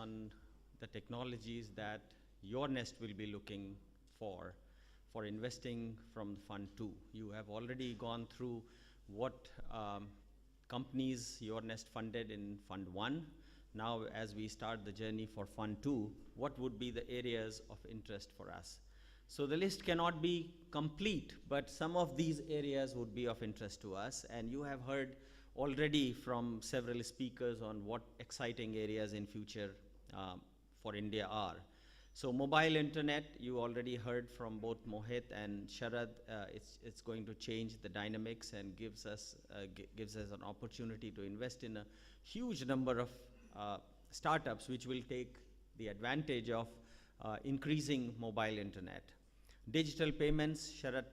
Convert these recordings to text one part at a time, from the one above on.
on the technologies that YourNest will be looking for investing from Fund 2. You have already gone through what companies YourNest funded in Fund 1. Now, as we start the journey for Fund 2, what would be the areas of interest for us? So the list cannot be complete, but some of these areas would be of interest to us. And you have heard already from several speakers on what exciting areas in future for India are. So mobile internet, you already heard from both Mohit and Sharad. It's going to change the dynamics and gives us an opportunity to invest in a huge number of startups which will take the advantage of increasing mobile internet. Digital payments, Sharad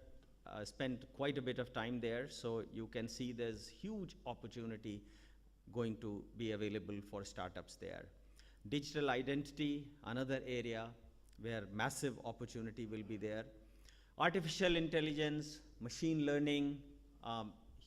spent quite a bit of time there, so you can see there's huge opportunity going to be available for startups there. Digital identity, another area where massive opportunity will be there. Artificial intelligence, machine learning,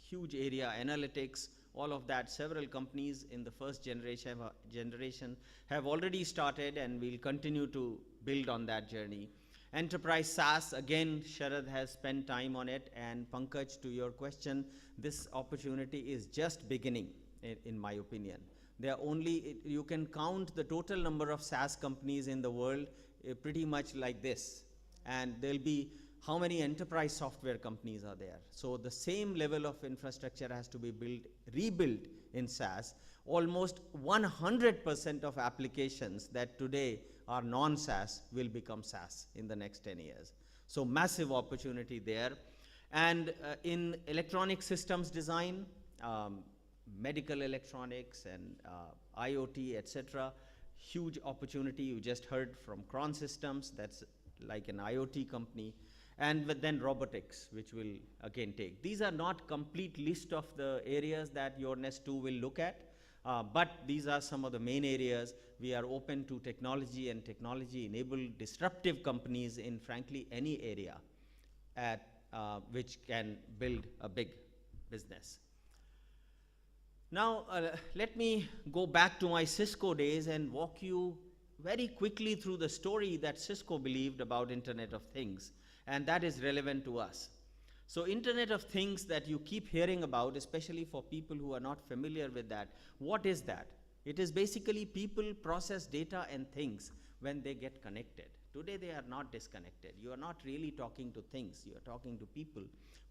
huge area, analytics, all of that. Several companies in the first generation have already started and will continue to build on that journey. Enterprise SaaS, again, Sharad has spent time on it, and Pankaj, to your question, this opportunity is just beginning, in my opinion. There are only, you can count the total number of SaaS companies in the world pretty much like this. And there'll be how many enterprise software companies are there. So the same level of infrastructure has to be rebuilt in SaaS. Almost 100% of applications that today are non-SaaS will become SaaS in the next 10 years. So massive opportunity there. And in electronic systems design, medical electronics and IoT, etc., huge opportunity. You just heard from Cron Systems, that's like an IoT company. And then robotics, which will again take. These are not complete list of the areas that YourNest 2 will look at, but these are some of the main areas. We are open to technology and technology-enabled disruptive companies in, frankly, any area which can build a big business. Now, let me go back to my Cisco days and walk you very quickly through the story that Cisco believed about Internet of Things, and that is relevant to us. So Internet of Things that you keep hearing about, especially for people who are not familiar with that, what is that? It is basically people process data and things when they get connected. Today they are not disconnected. You are not really talking to things, you are talking to people.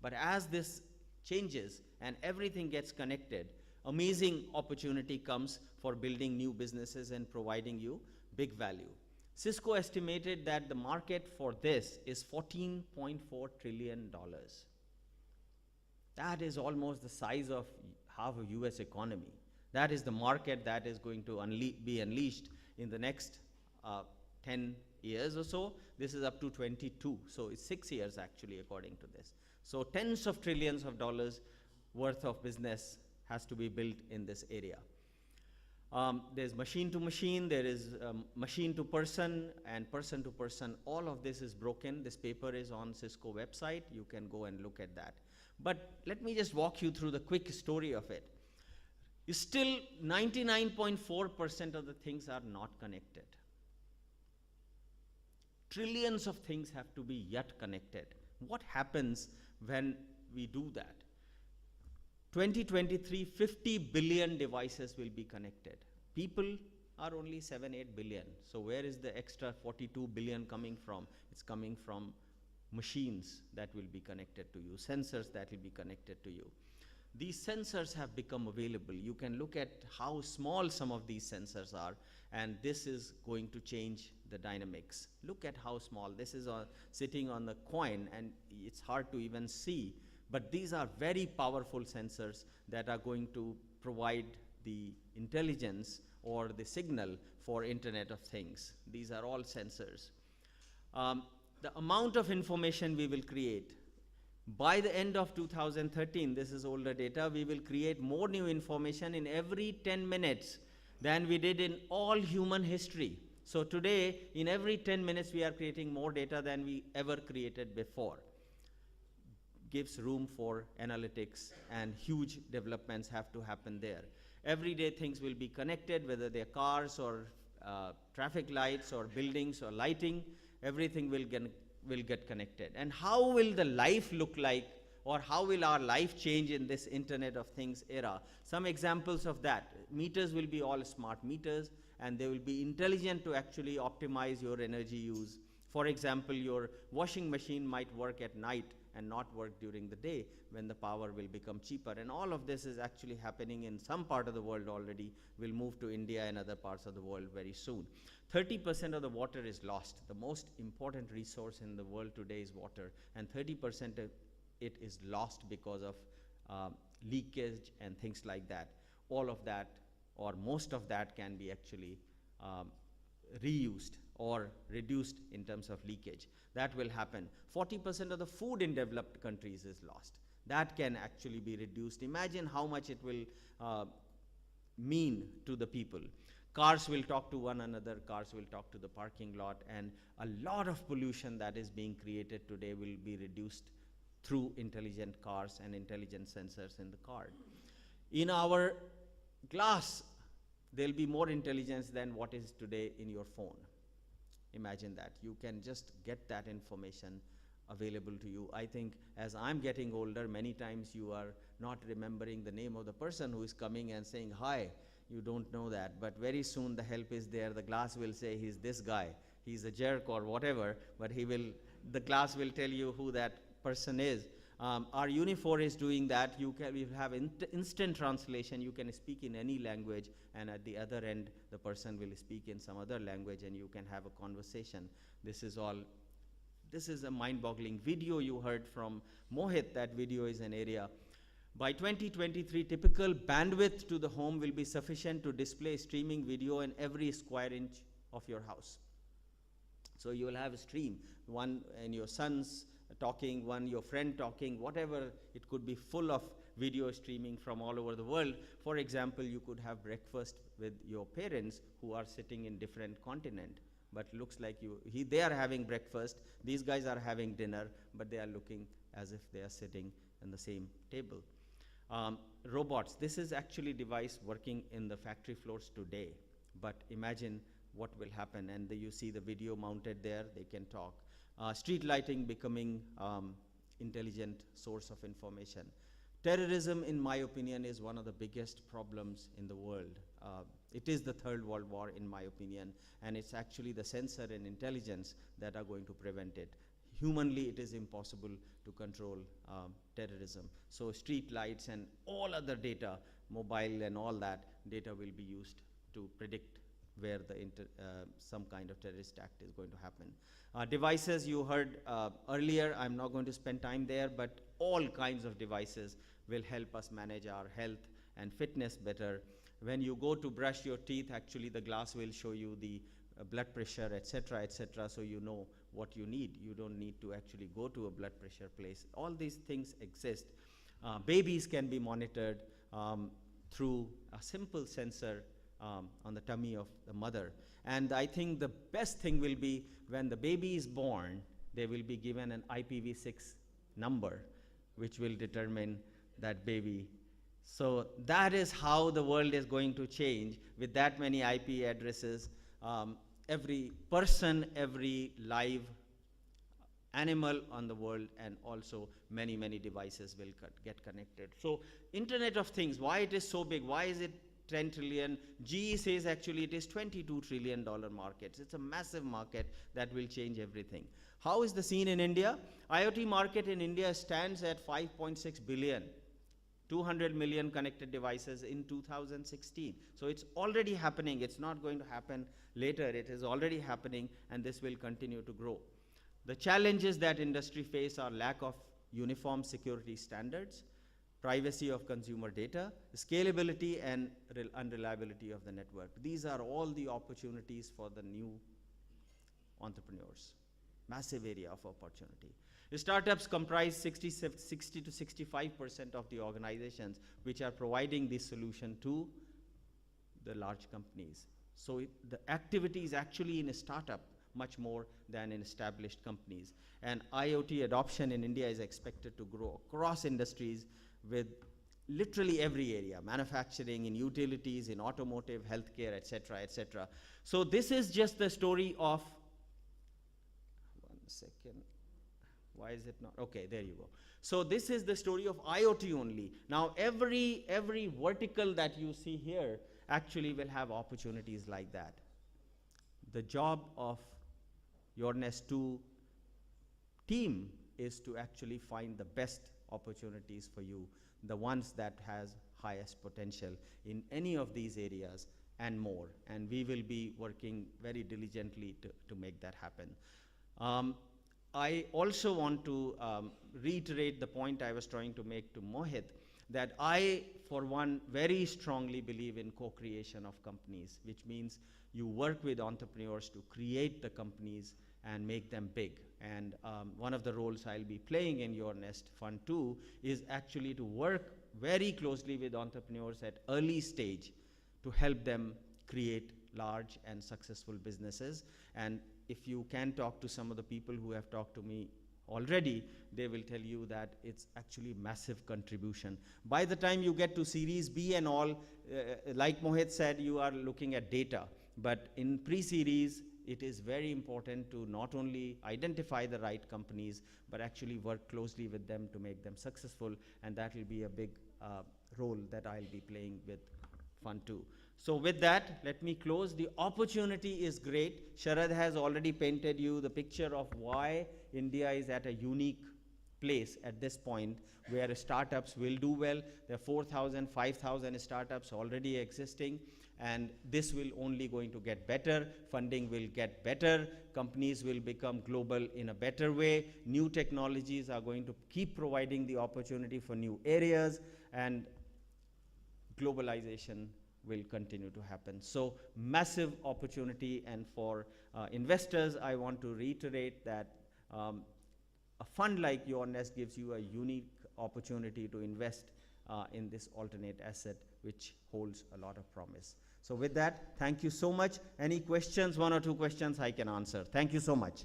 But as this changes and everything gets connected, amazing opportunity comes for building new businesses and providing you big value. Cisco estimated that the market for this is $14.4 trillion. That is almost the size of half a US economy. That is the market that is going to be unleashed in the next 10 years or so. This is up to 22, so it's 6 years actually according to this. So tens of trillions of dollars worth of business has to be built in this area. There's machine to machine, there is machine to person, and person to person. All of this is broken. This paper is on Cisco website. You can go and look at that. But let me just walk you through the quick story of it. Still, 99.4% of the things are not connected. Trillions of things have to be yet connected. What happens when we do that? 2023, 50 billion devices will be connected. People are only 7-8 billion. So where is the extra 42 billion coming from? It's coming from machines that will be connected to you, sensors that will be connected to you. These sensors have become available. You can look at how small some of these sensors are, and this is going to change the dynamics. Look at how small. This is sitting on the coin, and it's hard to even see. But these are very powerful sensors that are going to provide the intelligence or the signal for Internet of Things. These are all sensors. The amount of information we will create, by the end of 2013, this is older data, we will create more new information in every 10 minutes than we did in all human history. So today, in every 10 minutes, we are creating more data than we ever created before. Gives room for analytics, and huge developments have to happen there. Everyday things will be connected, whether they're cars or traffic lights or buildings or lighting, everything will get connected. And how will the life look like, or how will our life change in this Internet of Things era? Some examples of that: meters will be all smart meters, and they will be intelligent to actually optimize your energy use. For example, your washing machine might work at night and not work during the day when the power will become cheaper. And all of this is actually happening in some part of the world already, will move to India and other parts of the world very soon. 30% of the water is lost. The most important resource in the world today is water, and 30% of it is lost because of leakage and things like that. All of that, or most of that, can be actually reused or reduced in terms of leakage. That will happen. 40% of the food in developed countries is lost. That can actually be reduced. Imagine how much it will mean to the people. Cars will talk to one another, cars will talk to the parking lot, and a lot of pollution that is being created today will be reduced through intelligent cars and intelligent sensors in the car. In our glass, there'll be more intelligence than what is today in your phone. Imagine that. You can just get that information available to you. I think as I'm getting older, many times you are not remembering the name of the person who is coming and saying, hi, you don't know that. But very soon the help is there. The glass will say, he's this guy, he's a jerk or whatever, but the glass will tell you who that person is. Our Unifor is doing that. We have instant translation. You can speak in any language, and at the other end, the person will speak in some other language, and you can have a conversation. This is a mind-boggling video you heard from Mohit. That video is an area. By 2023, typical bandwidth to the home will be sufficient to display streaming video in every square inch of your house. So you will have a stream, one in your son's talking, one your friend talking, whatever. It could be full of video streaming from all over the world. For example, you could have breakfast with your parents who are sitting in different continent, but looks like they are having breakfast, these guys are having dinner, but they are looking as if they are sitting in the same table. Robots, this is actually device working in the factory floors today, but imagine what will happen. And you see the video mounted there, they can talk. Street lighting becoming intelligent source of information. Terrorism, in my opinion, is one of the biggest problems in the world. It is the Third World War, in my opinion, and it's actually the sensor and intelligence that are going to prevent it. Humanly, it is impossible to control terrorism. So street lights and all other data, mobile and all that data will be used to predict where some kind of terrorist act is going to happen. Devices, you heard earlier, I'm not going to spend time there, but all kinds of devices will help us manage our health and fitness better. When you go to brush your teeth, actually the glass will show you the blood pressure, etc., so you know what you need. You don't need to actually go to a blood pressure place. All these things exist. Babies can be monitored through a simple sensor on the tummy of the mother. And I think the best thing will be when the baby is born, they will be given an IPv6 number, which will determine that baby. So that is how the world is going to change with that many IP addresses. Every person, every live animal on the world, and also many, many devices will get connected. So Internet of Things, why it is so big? Why is it 10 trillion? GE says actually it is $22 trillion market. It's a massive market that will change everything. How is the scene in India? IoT market in India stands at 5.6 billion. 200 million connected devices in 2016. So it's already happening. It's not going to happen later. It is already happening, and this will continue to grow. The challenges that industry face are lack of uniform security standards, privacy of consumer data, scalability, and unreliability of the network. These are all the opportunities for the new entrepreneurs. Massive area of opportunity. The startups comprise 60 to 65% of the organizations which are providing this solution to the large companies. So the activity is actually in a startup much more than in established companies. And IoT adoption in India is expected to grow across industries with literally every area, manufacturing, in utilities, in automotive, healthcare, etc., etc. So this is just the story of, one second, why is it not, okay, there you go. So this is the story of IoT only. Now every vertical that you see here actually will have opportunities like that. The job of YourNest 2 team is to actually find the best opportunities for you, the ones that has highest potential in any of these areas and more. And we will be working very diligently to make that happen. I also want to reiterate the point I was trying to make to Mohit, that I, for one, very strongly believe in co-creation of companies, which means you work with entrepreneurs to create the companies and make them big. And one of the roles I'll be playing in YourNest Fund 2 is actually to work very closely with entrepreneurs at early stage to help them create large and successful businesses. And if you can talk to some of the people who have talked to me already, they will tell you that it's actually massive contribution. By the time you get to Series B and all, like Mohit said, you are looking at data. But in pre-series, it is very important to not only identify the right companies, but actually work closely with them to make them successful. And that will be a big role that I'll be playing with Fund 2. So with that, let me close. The opportunity is great. Sharad has already painted you the picture of why India is at a unique place at this point where startups will do well. There are 4,000, 5,000 startups already existing, and this will only going to get better. Funding will get better. Companies will become global in a better way. New technologies are going to keep providing the opportunity for new areas, and globalization will continue to happen. So massive opportunity, and for investors, I want to reiterate that a fund like YourNest gives you a unique opportunity to invest in this alternate asset, which holds a lot of promise. So with that, thank you so much. Any questions, one or two questions I can answer. Thank you so much.